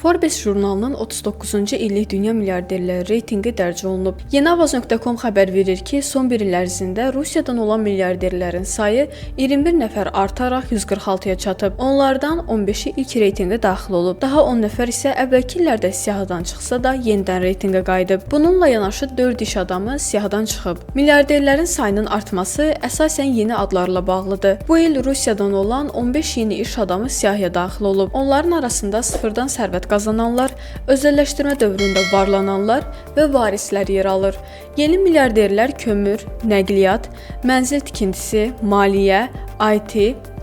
Forbes jurnalının 39-cu illik dünya milyarderləri reytinqi dərc olunub. Yenavaz.com xəbər verir ki, son bir il ərzində Rusiyadan olan milyarderlərin sayı 21 nəfər artaraq 146-ya çatıb. Onlardan 15-i ilk reytinqə daxil olub. Daha 10 nəfər isə əvvəlki illərdə siyahıdan çıxsa da yenidən reytinqə qayıdıb. Bununla yanaşı 4 iş adamı siyahıdan çıxıb. Milyarderlərin sayının artması əsasən yeni adlarla bağlıdır. Bu il Rusiyadan olan 15 yeni iş adamı siyahıya daxil olub. Onların arasında sıfırdan sərvət qazananlar, özəlləşdirmə dövründə varlananlar və varislər yer alır. Yeni milyarderlər kömür, nəqliyyat, mənzil tikintisi, maliyyə, IT,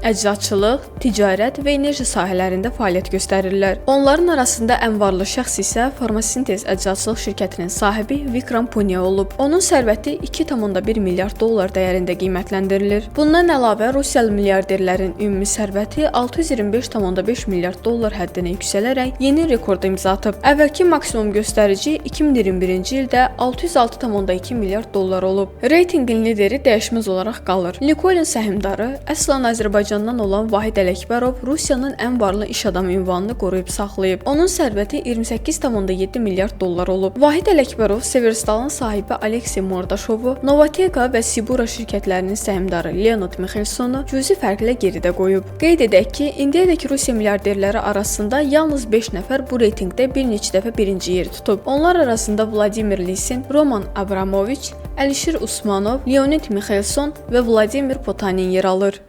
əczaçılıq, ticarət və enerji sahələrində fəaliyyət göstərirlər. Onların arasında ən varlı şəxs isə Farmasintez əczaçılıq şirkətinin sahibi Vikram Punya olub. Onun sərvəti 2,1 milyard dollar dəyərində qiymətləndirilir. Bundan əlavə Rusiyalı milyarderlərin ümumi sərvəti 625,5 milyard dollar həddinə yüksələrək yeni rekord imza atıb. Əvvəlki maksimum göstərici 2021-ci ildə 606,2 milyard dollar olub. Reytinqin lideri dəyişməz olaraq qalır. Nikolin səhmdarı əslən Azərbaycandan olan Vahid Ələkbərov Rusiyanın ən varlı iş adamı ünvanını qoruyub saxlayıb. Onun sərvəti 28,7 milyard dollar olub. Vahid Ələkbərov Severstalın sahibi Aleksey Mordaşovu, Novateka və Sibura şirkətlərinin səhmdarı Leonid Mixelsonu cüzi fərqlə geridə qoyub. Qeyd edək ki, indiyədək Rusiya milyarderləri arasında yalnız 5 nəfər bu reytinqdə bir neçə dəfə birinci yeri tutub. Onlar arasında Vladimir Lisin, Roman Abramoviç, Əlişir Usmanov, Leonid Mixelson və Vladimir Potanin yer alır.